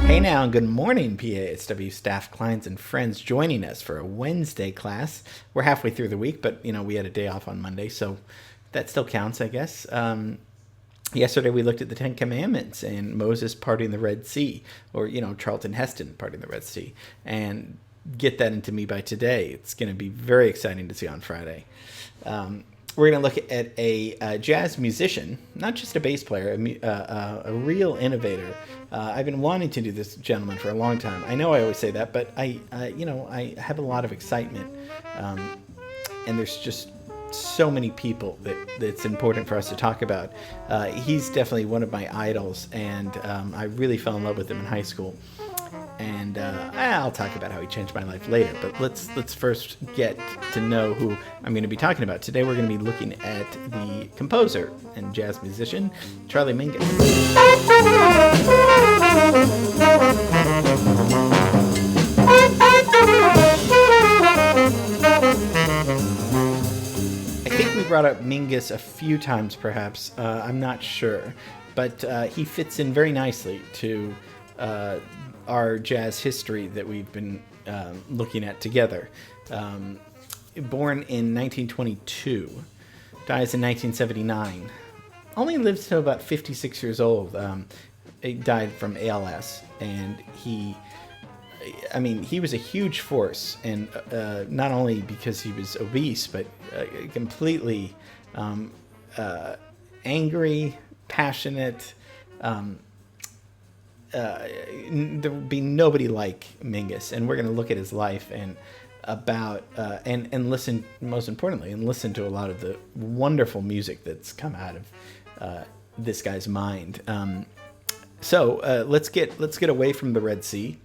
Hey now, and good morning, PASW staff, clients, and friends joining us for a Wednesday class. We're halfway through the week, but we had a day off on Monday, so that still counts, I guess. Yesterday we looked at the Ten Commandments and Moses parting the Red Sea, or Charlton Heston parting the Red Sea, and get that into me by today. It's going to be very exciting to see on Friday. We're going to look at a jazz musician, not just a bass player, a real innovator. I've been wanting to do this gentleman for a long time. I know I always say that, but I have a lot of excitement, and there's just so many people that it's important for us to talk about. He's definitely one of my idols, and I really fell in love with him in high school. And I'll talk about how he changed my life later. But let's first get to know who I'm going to be talking about. Today we're going to be looking at the composer and jazz musician, Charlie Mingus. I think we brought up Mingus a few times, perhaps. I'm not sure. But he fits in very nicely to our jazz history that we've been looking at together. Born in 1922, dies in 1979. Only lives till about 56 years old. He died from ALS, and he was a huge force, and not only because he was obese, but completely angry, passionate. There would be nobody like Mingus, and we're going to look at his life and about and listen, most importantly, and listen to a lot of the wonderful music that's come out of this guy's mind. So let's get away from the Red Sea,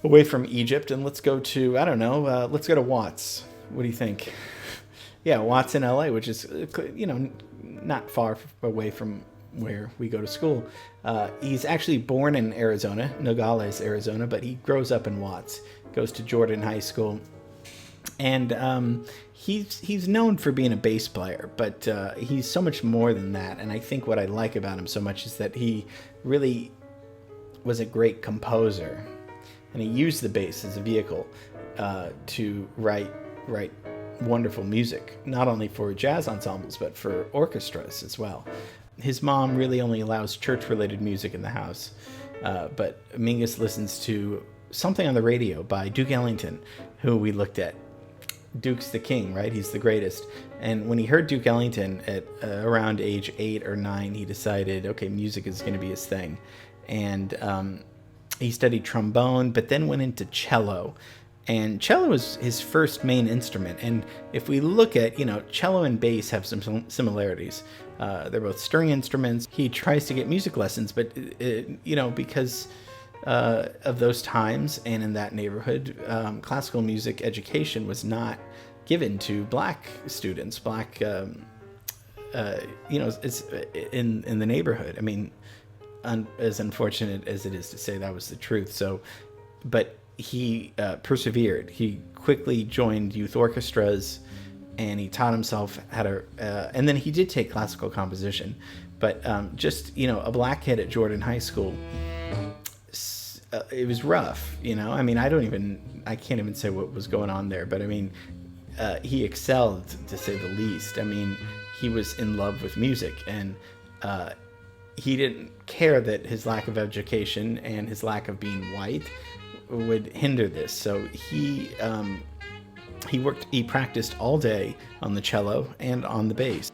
away from Egypt, and let's go to let's go to Watts. What do you think? Yeah, Watts in LA, which is not far away from where we go to school. He's actually born in Arizona, Nogales, Arizona, but he grows up in Watts, goes to Jordan High School, and he's known for being a bass player, but he's so much more than that. And I think what I like about him so much is that he really was a great composer, and he used the bass as a vehicle to write wonderful music, not only for jazz ensembles, but for orchestras as well. His mom really only allows church-related music in the house, but Mingus listens to something on the radio by Duke Ellington, who we looked at. Duke's the king, right? He's the greatest. And when he heard Duke Ellington at around age 8 or 9, he decided, okay, music is going to be his thing. And he studied trombone, but then went into cello. And cello was his first main instrument. And if we look at, cello and bass have some similarities. They're both string instruments. He tries to get music lessons, but, because of those times and in that neighborhood, classical music education was not given to black students, it's in the neighborhood. I mean, as unfortunate as it is to say, that was the truth. So, but he persevered. He quickly joined youth orchestras, and he taught himself how to, and then he did take classical composition, but a black kid at Jordan High School, it was rough, I can't even say what was going on there, but he excelled, to say the least. He was in love with music, and he didn't care that his lack of education and his lack of being white would hinder this. So he practiced all day on the cello and on the bass.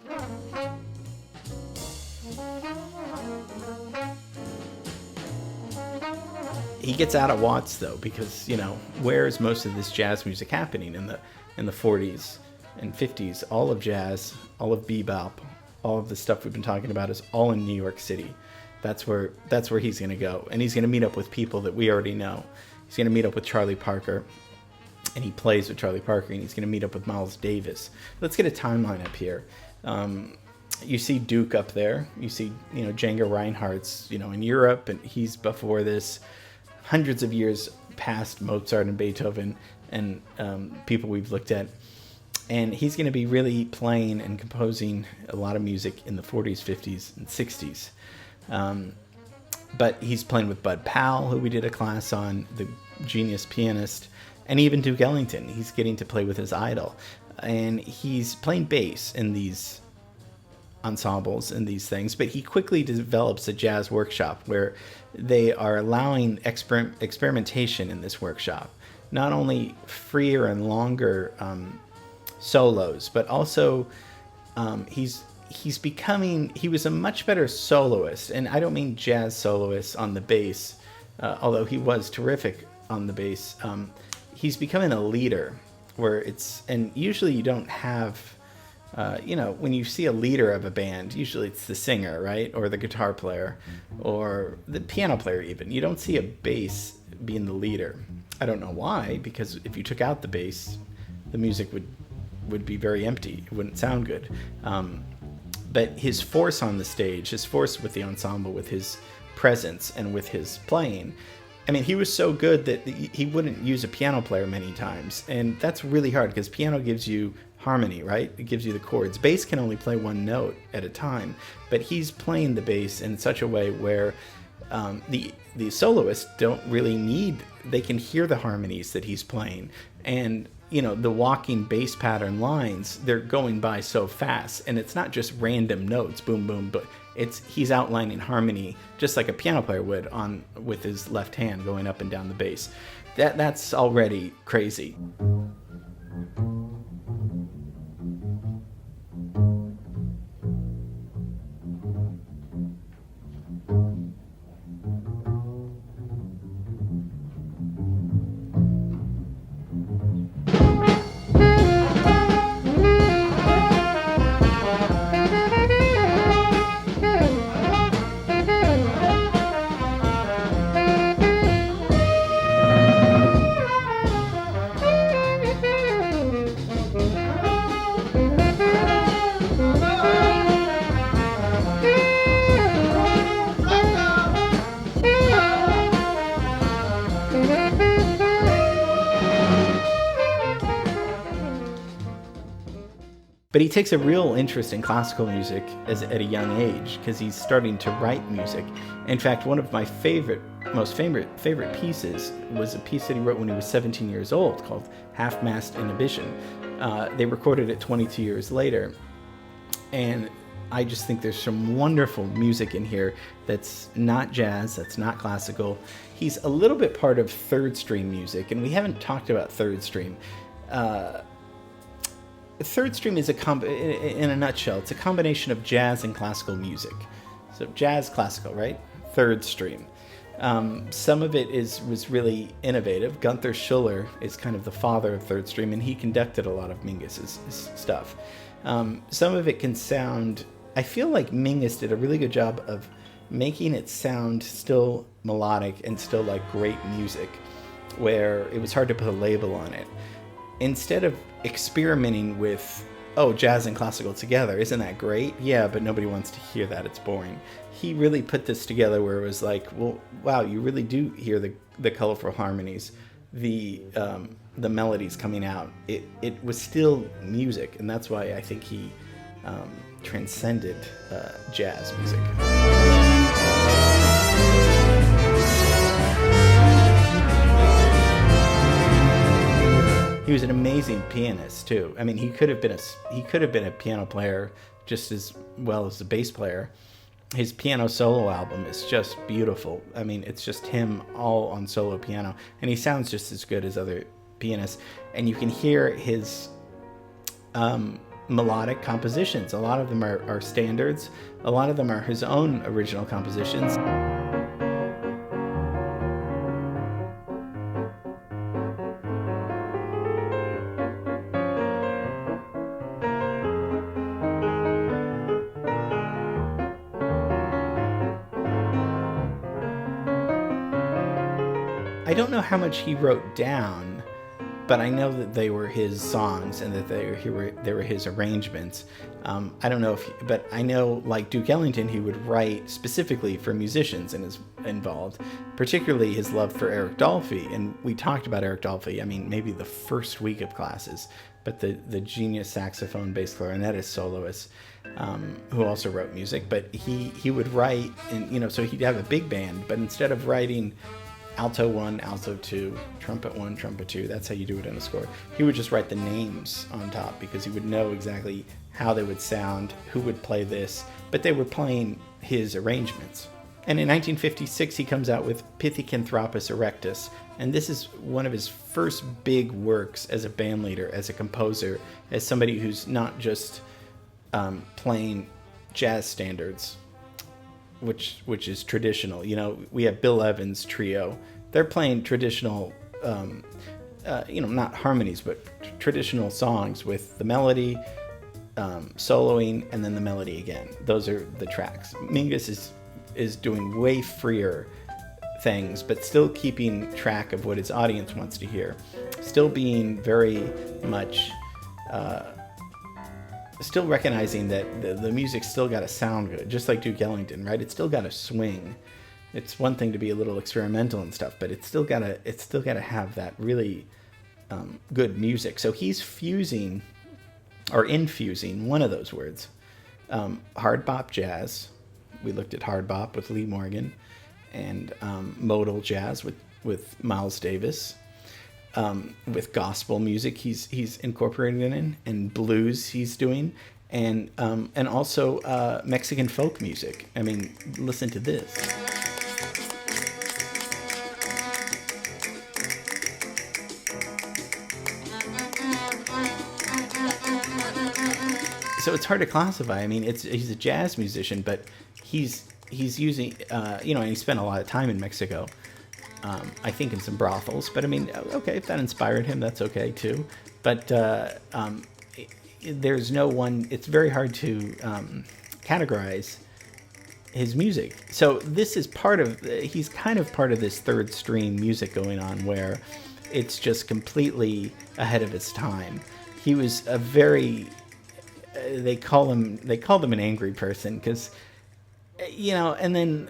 He gets out of Watts, though, because, where is most of this jazz music happening? In the 40s and 50s, all of jazz, all of bebop, all of the stuff we've been talking about is all in New York City. That's where he's going to go. And he's going to meet up with people that we already know. He's going to meet up with Charlie Parker, and he plays with Charlie Parker, and he's going to meet up with Miles Davis. Let's get a timeline up here. You see Duke up there. You see, Django Reinhardt's, in Europe, and he's before this, hundreds of years past Mozart and Beethoven and people we've looked at. And he's going to be really playing and composing a lot of music in the 40s, 50s, and 60s. But he's playing with Bud Powell, who we did a class on, the genius pianist, and even Duke Ellington. He's getting to play with his idol. And he's playing bass in these ensembles and these things, but he quickly develops a jazz workshop where they are allowing experimentation in this workshop. Not only freer and longer solos, but also he was a much better soloist, and I don't mean jazz soloist on the bass, although he was terrific on the bass. He's becoming a leader, and usually you don't have, when you see a leader of a band, usually it's the singer, right, or the guitar player, or the piano player even. You don't see a bass being the leader. I don't know why, because if you took out the bass, the music would be very empty. It wouldn't sound good. But his force on the stage, his force with the ensemble, with his presence and with his playing, I mean, he was so good that he wouldn't use a piano player many times. And that's really hard because piano gives you harmony, right? It gives you the chords. Bass can only play one note at a time, but he's playing the bass in such a way where the soloists don't really they can hear the harmonies that he's playing. And the walking bass pattern lines, they're going by so fast, and it's not just random notes, boom, boom, but he's outlining harmony just like a piano player would with his left hand going up and down the bass. That's already crazy. But he takes a real interest in classical music at a young age because he's starting to write music. In fact, one of my most favorite pieces was a piece that he wrote when he was 17 years old called Half-Mast Inhibition. They recorded it 22 years later. And I just think there's some wonderful music in here that's not jazz, that's not classical. He's a little bit part of third stream music, and we haven't talked about third stream. Third stream is in a nutshell, it's a combination of jazz and classical music. So jazz, classical, right? Third stream. Some of it was really innovative. Gunther Schuller is kind of the father of third stream, and he conducted a lot of Mingus's stuff. Some of it can sound, I feel like Mingus did a really good job of making it sound still melodic and still like great music, where it was hard to put a label on it. Instead of experimenting with, jazz and classical together, isn't that great? Yeah, but nobody wants to hear that, it's boring. He really put this together where it was like, well, wow, you really do hear the colorful harmonies, the melodies coming out. It was still music, and that's why I think he transcended jazz music. He was an amazing pianist too. I mean, he could have been a piano player just as well as a bass player. His piano solo album is just beautiful. I mean, it's just him all on solo piano, and he sounds just as good as other pianists. And you can hear his melodic compositions. A lot of them are standards. A lot of them are his own original compositions. I don't know how much he wrote down, but I know that they were his songs and that they were his arrangements. I don't know but I know, like Duke Ellington, he would write specifically for musicians and is involved, particularly his love for Eric Dolphy. And we talked about Eric Dolphy, I mean, maybe the first week of classes, but the genius saxophone, bass, clarinetist soloist. who also wrote music, but he would write, and so he'd have a big band, but instead of writing alto 1, alto 2, trumpet 1, trumpet 2, that's how you do it in a score, he would just write the names on top, because he would know exactly how they would sound, who would play this, but they were playing his arrangements. And in 1956 he comes out with Pithecanthropus erectus, and this is one of his first big works as a band leader, as a composer, as somebody who's not just playing jazz standards, which is traditional. We have Bill Evans' trio. They're playing traditional, not harmonies, but traditional songs with the melody, soloing, and then the melody again. Those are the tracks. Mingus is doing way freer things, but still keeping track of what his audience wants to hear. Still being very much... still recognizing that the music's still got to sound good, just like Duke Ellington, right? It's still got to swing. It's one thing to be a little experimental and stuff, but it's still got to have that really good music. So he's infusing one of those words, hard bop jazz. We looked at hard bop with Lee Morgan, and modal jazz with Miles Davis. With gospel music he's incorporated in, and blues he's doing, and also Mexican folk music. I mean, listen to this. So it's hard to classify. I mean, he's a jazz musician, but he's using and he spent a lot of time in Mexico. I think in some brothels, but I mean, okay, if that inspired him, that's okay too. But there's no one. It's very hard to categorize his music. So this is he's kind of part of this third stream music going on, where it's just completely ahead of its time. He was a very they called him an angry person, because and then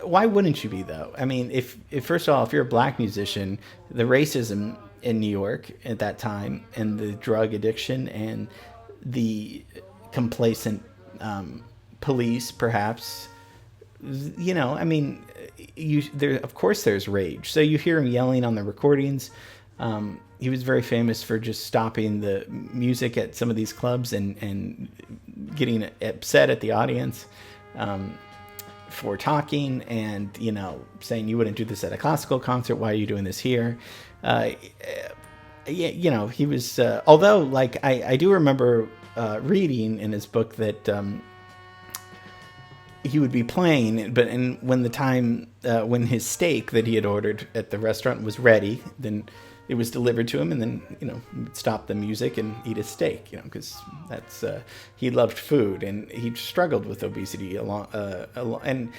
why wouldn't you be, though? I mean, if first of all, if you're a black musician, the racism in New York at that time, and the drug addiction, and the complacent police, perhaps, I mean, of course there's rage. So you hear him yelling on the recordings. He was very famous for just stopping the music at some of these clubs and getting upset at the audience for talking, and saying, you wouldn't do this at a classical concert, why are you doing this here? He was although, like, I do remember reading in his book that he would be playing, but when the time when his steak that he had ordered at the restaurant was ready, then it was delivered to him, and then he'd stop the music and eat his steak, because that's he loved food, and he struggled with obesity and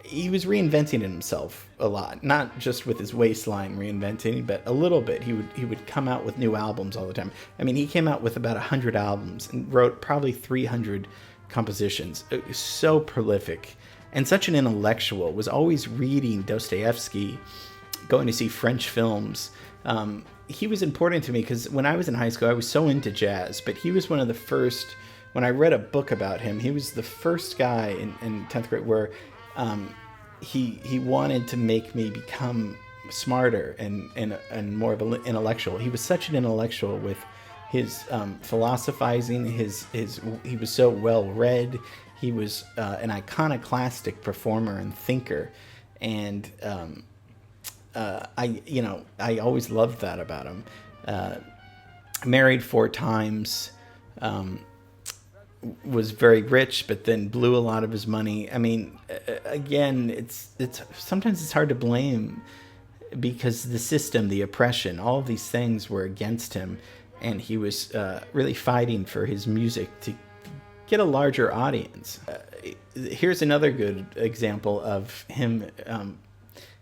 he was reinventing himself a lot, not just with his waistline reinventing, but a little bit. He would come out with new albums all the time. I mean, he came out with about 100 albums and wrote probably 300 compositions. So prolific, and such an intellectual. Was always reading Dostoevsky, going to see French films. He was important to me because when I was in high school, I was so into jazz, but he was one of the first, when I read a book about him, he was the first guy in 10th grade where he wanted to make me become smarter and more of an intellectual. He was such an intellectual with his philosophizing, he was so well read. He was an iconoclastic performer and thinker, and I always loved that about him. Married 4 times, was very rich, but then blew a lot of his money. I mean, again, it's sometimes it's hard to blame, because the system, the oppression, all of these things were against him, and he was really fighting for his music to get a larger audience. Here's another good example of him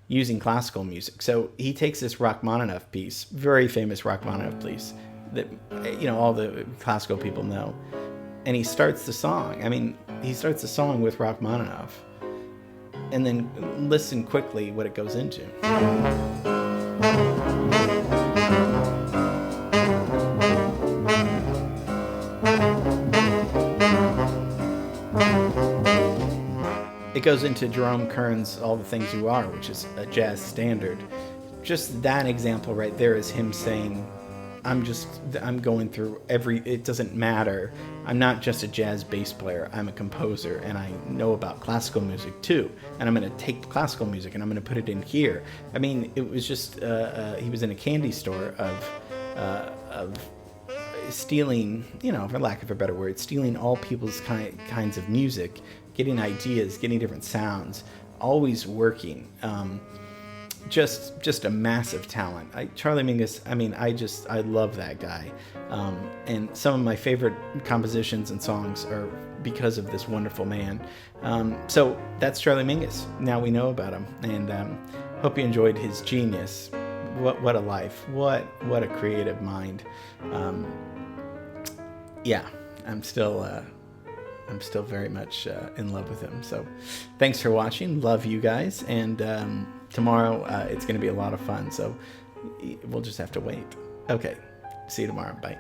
using classical music. So he takes this Rachmaninoff piece, very famous Rachmaninoff piece that all the classical people know, and he starts the song. I mean, he starts the song with Rachmaninoff, and then listen quickly what it goes into. It goes into Jerome Kern's All the Things You Are, which is a jazz standard. Just that example right there is him saying, I'm going through it doesn't matter. I'm not just a jazz bass player. I'm a composer, and I know about classical music too. And I'm going to take classical music and I'm going to put it in here. I mean, it was just, he was in a candy store of stealing, for lack of a better word, stealing all people's kinds of music, getting ideas, getting different sounds, always working. Just a massive talent. Charlie Mingus, I love that guy. And some of my favorite compositions and songs are because of this wonderful man. So that's Charlie Mingus. Now we know about him, and hope you enjoyed his genius. What a life. What a creative mind. Yeah, I'm still very much in love with him. So thanks for watching. Love you guys. And tomorrow it's going to be a lot of fun. So we'll just have to wait. Okay. See you tomorrow. Bye.